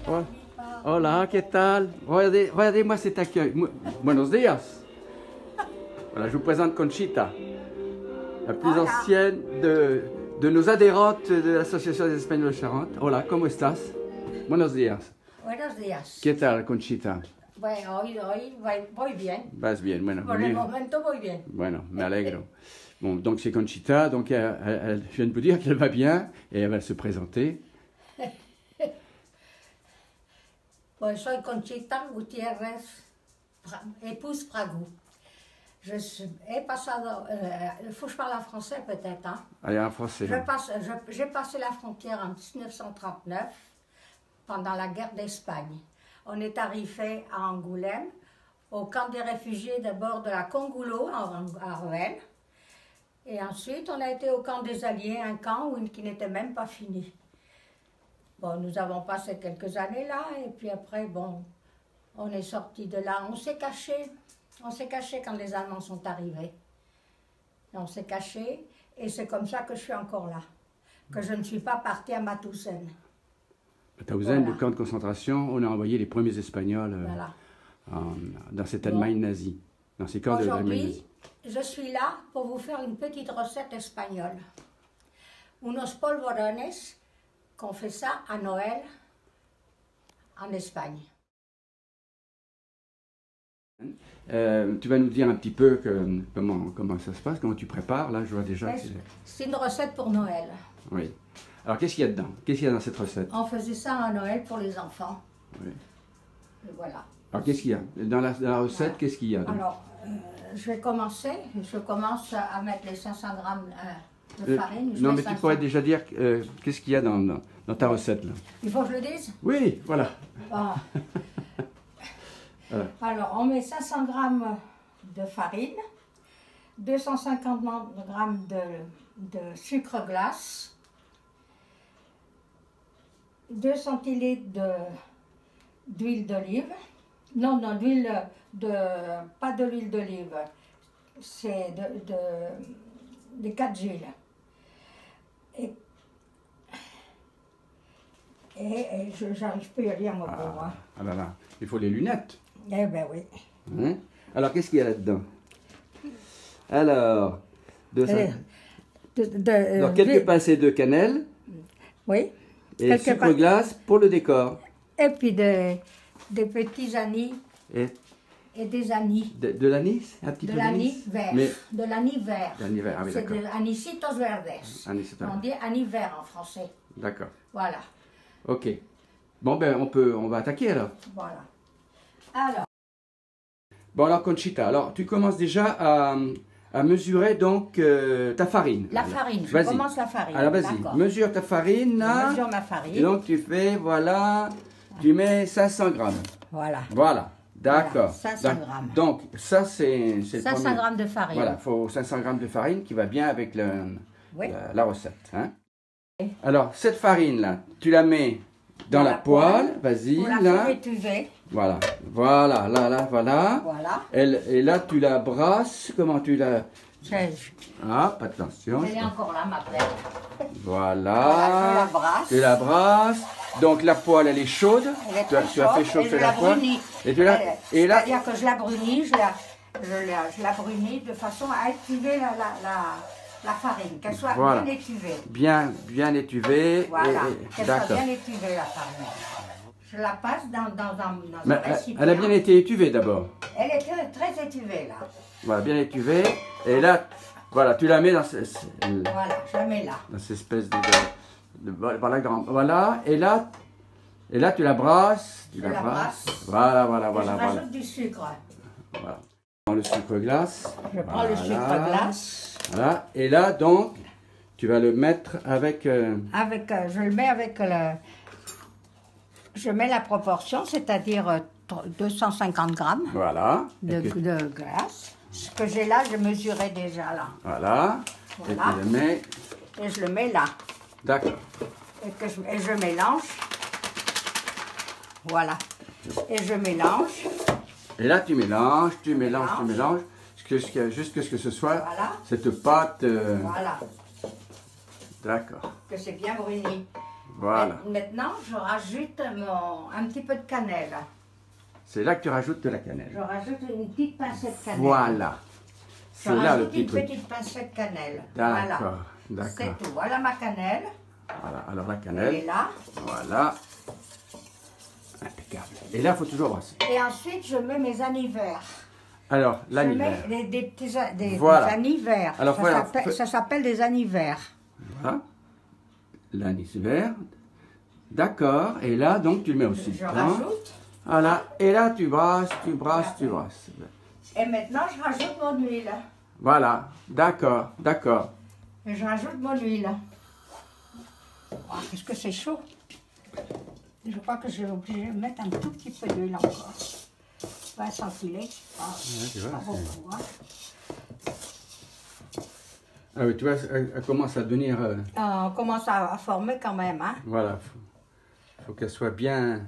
Hola, hola, ¿qué tal? Regardez-moi cet accueil. Buenos días. Voilà, je vous présente Conchita, la plus ancienne de nos adhérentes de l'Association des Espagnols de Charente. Hola, ¿cómo estás? Buenos días. Buenos días. ¿Qué tal, Conchita? Bueno, hoy voy bien. Vas bien, bueno. Por el momento voy bien. Bueno, me alegro. Bon, donc c'est Conchita, donc elle vient de vous dire qu'elle va bien et elle va se présenter. Pues soy Conchita Gutiérrez, épouse Pragou. He pasado, il faut que je parle en français peut-être. Hein? Allez, en français. J'ai passé la frontière en 1939 pendant la guerre d'Espagne. On est arrivé à Angoulême, au camp des réfugiés d'abord de la Congoulo à Rouen. Et ensuite, on a été au camp des Alliés, un camp qui n'était même pas fini. Bon, nous avons passé quelques années là, et puis après, bon, on est sorti de là. On s'est caché quand les Allemands sont arrivés. On s'est caché, et c'est comme ça que je suis encore là. Que je ne suis pas partie à Mauthausen. Mauthausen, le camp de concentration, on a envoyé les premiers Espagnols dans cette Allemagne nazie, dans ces camps de l'Allemagne nazie. Je suis là pour vous faire une petite recette espagnole. Unos polvorones qu'on fait ça à Noël en Espagne. Tu vas nous dire un petit peu comment ça se passe, comment tu prépares. Là, je vois déjà que c'est une recette pour Noël. Oui. Alors, qu'est-ce qu'il y a dedans? Qu'est-ce qu'il y a dans cette recette? On faisait ça à Noël pour les enfants. Oui. Et voilà. Alors, qu'est-ce qu'il y a dans la recette? Voilà. Qu'est-ce qu'il y a dedans? Alors, je commence à mettre les 500 grammes de farine. Non, mais tu pourrais déjà dire qu'est-ce qu'il y a dans ta recette là. Il faut que je le dise? Oui, voilà. Ah. Voilà. Alors, on met 500 grammes de farine, 250 grammes de sucre glace, 2 centilitres d'huile d'olive. Non, pas de l'huile d'olive, c'est des 4 huiles. Et j'arrive plus à lire mon pauvre. Ah là là, il faut les lunettes. Eh ben oui. Hein? Alors, qu'est-ce qu'il y a là-dedans? Alors, quelques pincées de cannelle. Oui. Et sucre glace pour le décor. Et puis des petits anis. Et des anis. De l'anis? Un petit peu d'anis vert. Mais... De l'anis vert. L'anis vert, ah oui, d'accord. C'est de anisitos verdes. On dit anis vert en français. D'accord. Voilà. Ok. Bon, ben, on va attaquer alors. Voilà. Alors. Bon, alors, Conchita, alors, tu commences déjà à mesurer donc ta farine. La farine, je commence la farine. Alors, vas-y, mesure ta farine. Je mesure ma farine. Et donc, tu fais, voilà, tu mets 500 grammes. Voilà. Voilà, d'accord. Voilà, 500 grammes. Donc, ça, c'est 500 grammes de farine. Voilà, il faut 500 grammes de farine qui va bien avec la recette. Hein. Oui. Alors, cette farine-là, tu la mets dans la poêle. Vas-y, là. Faire étuver. Voilà, voilà, là, voilà. Voilà. Et là, tu la brasses. Comment tu la... Ah, pas de tension. Elle est encore là, ma plaie. Voilà. Je la brasse. Tu la brasses. Donc, la poêle, elle est chaude. Tu as fait chauffer la poêle. Et là... C'est-à-dire que je la brunis, je la brunis de façon à étuver la farine, qu'elle soit bien étuvée. Bien étuvée. Voilà, qu'elle soit bien étuvée, la farine. Je la passe dans un récipient. Elle a bien été étuvée d'abord. Elle est très étuvée là. Voilà, bien étuvée. Et là, voilà, tu la mets dans voilà, je la mets là. Dans cette espèce voilà, et là, tu la brasses. Tu la brasses. Voilà. Je rajoute du sucre. Voilà. Je prends le sucre glace. Je prends le sucre glace. Voilà, et là, donc, tu vas le mettre avec... je le mets avec le... Je mets la proportion, c'est-à-dire 250 grammes de glace. Ce que j'ai là, je mesurais déjà là. Voilà. Et tu le mets... Et je le mets là. D'accord. Et je mélange. Voilà. Et je mélange. Et là, tu mélanges. Jusqu'à ce que ce soit cette pâte... Voilà. D'accord. Que c'est bien bruni. Voilà. Maintenant, je rajoute un petit peu de cannelle. C'est là que tu rajoutes de la cannelle. Je rajoute une petite pincée de cannelle. Voilà. Je C'est là le rajoute petit une truc. petite pincée de cannelle. D'accord, Voilà. d'accord. C'est tout. Voilà ma cannelle. Voilà, alors la Elle est cannelle. là. Voilà. Impeccable. Et là, il faut toujours brasser. Et ensuite, je mets mes anivers. Alors, Je l'anivers. mets des Voilà. anivers. Alors, voilà. Ça s'appelle des anivers. Voilà. L'anivers. D'accord. Et là, donc, tu le mets aussi Je dedans. rajoute. Voilà. Et là, tu brasses, tu brasses, tu brasses. Et maintenant, je rajoute mon huile. Voilà. D'accord, d'accord. Et je rajoute mon huile. Oh, qu'est-ce que c'est chaud. Je crois que je vais obligé de mettre un tout petit peu d'huile encore. 20 centilitres. tu vois, pas beaucoup, hein. Ah oui, tu vois, elle commence à devenir... On commence à former quand même. Hein. Voilà. Faut qu'elle soit bien...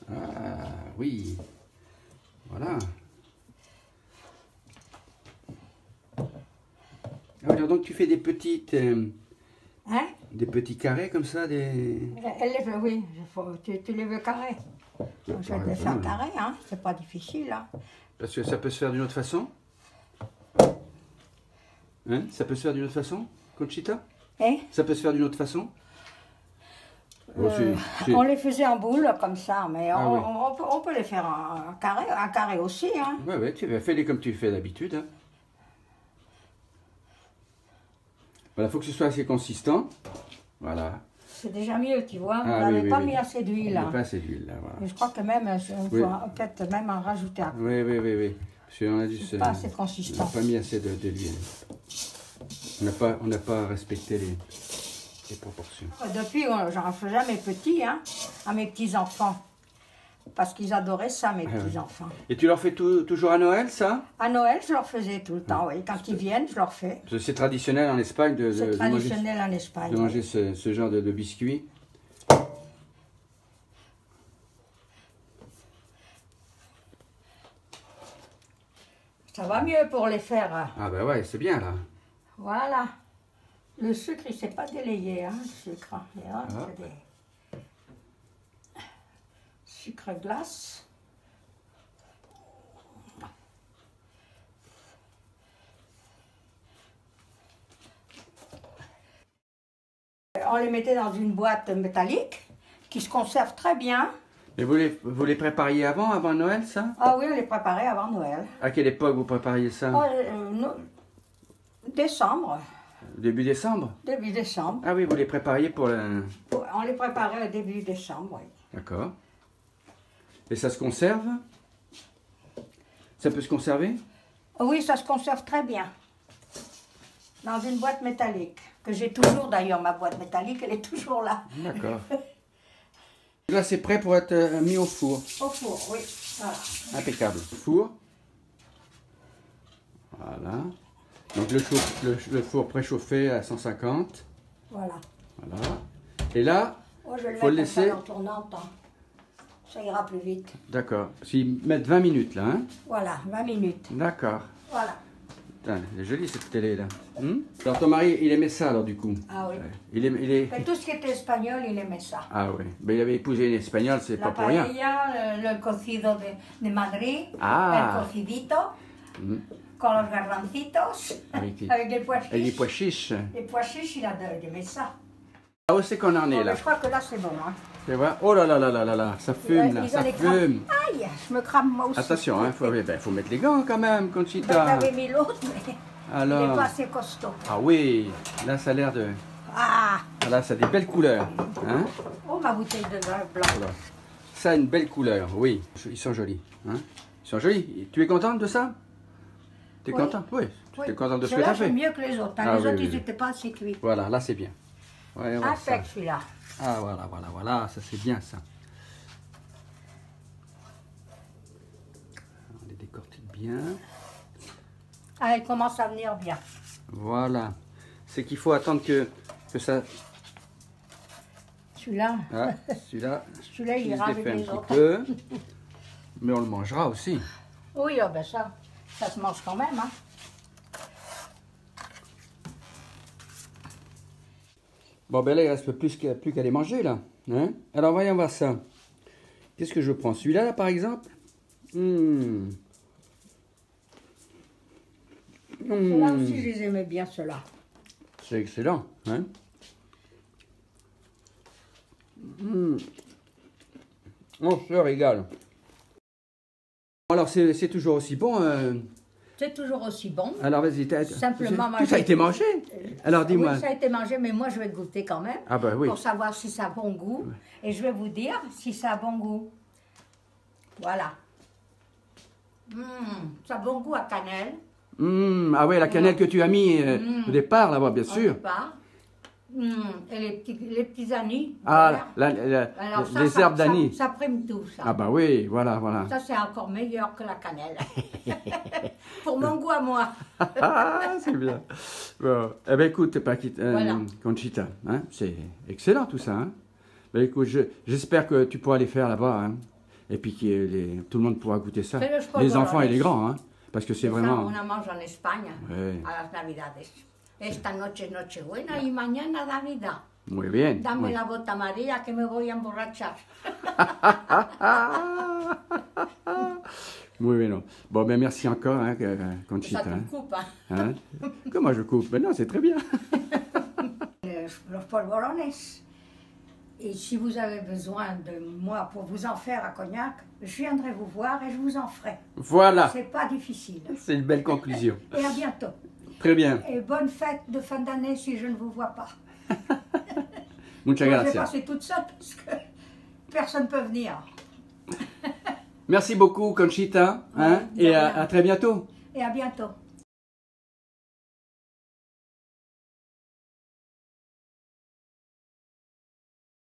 Ah, oui. Voilà. Alors, donc, tu fais des petites... Hein? Des petits carrés comme ça, des... Oui, tu les veux carrés. Je vais les faire carrés, hein. C'est pas difficile. Hein. Parce que ça peut se faire d'une autre façon. Hein? Ça peut se faire d'une autre façon, Conchita? Hein? Ça peut se faire d'une autre façon? Oh, On les faisait en boule comme ça, mais Ah, oui. on peut les faire en carré aussi. Hein. Ouais, fais-les comme tu fais d'habitude. Hein. Voilà, il faut que ce soit assez consistant. Voilà. C'est déjà mieux, tu vois. Ah, On oui, n'avait oui, pas oui. mis assez d'huile. Il n'y a Là. pas assez d'huile, là, voilà. Et je crois que même, Oui. faut peut-être même en rajouter un peu. Oui. Parce qu'on a dû C'est pas assez consistant. On n'a pas mis assez d'huile. On n'a pas respecté les proportions. Depuis, j'en fais jamais petit, hein, à mes petits-enfants. Parce qu'ils adoraient ça, mes petits-enfants. Et tu leur fais toujours à Noël, ça? À Noël, je leur faisais tout le temps, oui. Quand ils viennent, je leur fais. Parce que c'est traditionnel en Espagne C'est traditionnel en Espagne. de manger ce genre de biscuits. Ça va mieux pour les faire. Ah ben ouais, c'est bien là. Voilà. Le sucre, il ne s'est pas délayé, hein, le sucre. Et là, c'est des sucre glace. On les mettait dans une boîte métallique qui se conserve très bien. Et vous les prépariez avant Noël, ça? Ah oui, on les préparait avant Noël. À quelle époque vous prépariez ça? Décembre. Début décembre? Début décembre. Ah oui, vous les prépariez pour le... On les préparait au début décembre, oui. D'accord. Et ça se conserve? Ça peut se conserver? Oui, ça se conserve très bien. Dans une boîte métallique. Que j'ai toujours d'ailleurs, ma boîte métallique, elle est toujours là. D'accord. Là, c'est prêt pour être mis au four. Au four, oui. Voilà. Impeccable. Four. Voilà. Donc le four préchauffé à 150. Voilà. Voilà. Et là, Moi, je le faut mets le laisser. en tournant, hein. Ça ira plus vite. D'accord. Ils mettent 20 minutes là, hein? Voilà, 20 minutes. D'accord. Voilà. Putain, elle est jolie cette télé là. Alors ton mari, il aimait ça alors du coup? Ah oui. Ouais. Il est... Mais tout ce qui était espagnol, il aimait ça. Ah oui. Mais il avait épousé une espagnole, c'est La pas pour rien. paella, le cocido de Madrid, Ah. el cocidito, Mm. con los garbancitos, Avec avec des pois Et les chiches. pois chiches. Les pois chiches, il aimait ça. Ah où c'est qu'on en est Bon, là? mais je crois que là, c'est bon. Hein. Tu vois? Oh là là là là là là, ça fume là, Ils ça ont les crânes. fume. Aïe, je me crame moi aussi. Attention, hein, faut mettre les gants quand même, Ben, Conchita. j'avais mis l'autre, mais il n'est Alors, pas assez costaud. ah oui, là ça a l'air de... Ah, Là ça a des belles couleurs. Hein? oh, ma bouteille de vin blanc. Voilà. Ça a une belle couleur, oui. Ils sont jolis. Hein? Ils sont jolis. Tu es contente de ça? Tu es Oui. content? Oui. Tu Oui. es contente de ce que tu Celui-là, as fait? j'aime mieux que les autres. Hein. Ah Les oui, autres, oui, ils oui. n'étaient pas assez cuits. Voilà, là c'est bien. Ouais, on voit ça. Impec, celui-là. Ah voilà, ça c'est bien ça. On les décortique bien. Ah, il commence à venir bien. Voilà. C'est qu'il faut attendre que ça... Celui-là, Ah, celui-là, celui-là, il il se ira avec défait un les petit autres. peu. Mais on le mangera aussi. Oui, ah ben ça se mange quand même. Hein. Bon, ben là, il reste plus qu'à les manger, là. Hein? Alors, voyons voir ça. Qu'est-ce que je prends? Celui-là, là, par exemple? Là aussi, je les aimais bien, ceux-là. C'est excellent, hein? On se régale. Alors, c'est toujours aussi bon. C'est toujours aussi bon. Alors, vas-y, simplement tout ça a été mangé. Alors, dis-moi. Oui, ça a été mangé, mais moi, je vais goûter quand même. Ah, bah oui. Pour savoir si ça a bon goût. Et je vais vous dire si ça a bon goût. Voilà. Ça a bon goût à cannelle. Ah oui, la cannelle que tu as mis au départ, là-bas, bien sûr. Au départ. Et les petits anis. Ah, Alors, les herbes d'anis. Ça prime tout, ça. Ah bah oui, voilà, voilà. Ça, c'est encore meilleur que la cannelle. Pour mon goût à moi. Ah, c'est bien. Bon. Eh bien, écoute, Voilà. Conchita, hein, c'est excellent tout ça. Hein. Ben, écoute, j'espère que tu pourras les faire là-bas. Hein. Et puis que tout le monde pourra goûter ça. Les enfants et les grands. Hein, parce que c'est vraiment... Ça, on en mange en Espagne, ouais. a las Navidades. Esta noche es Nochebuena y mañana Navidad. Muy bien. Dame la bota María que me voy a emborrachar. Muy bien. Bon, ben merci encore, hein, Conchita. Ça te coupe, hein. Hein? Comment je coupe? Ben non, c'est très bien. Los polvorones. Et si vous avez besoin de moi pour vous en faire à Cognac, je viendrai vous voir et je vous en ferai. Voilà. C'est pas difficile. C'est une belle conclusion. Et à bientôt. Très bien. Et bonne fête de fin d'année si je ne vous vois pas. Muchas gracias. Je vais passer toute seule parce que personne ne peut venir. Merci beaucoup, Conchita. Hein, et à très bientôt. Et à bientôt.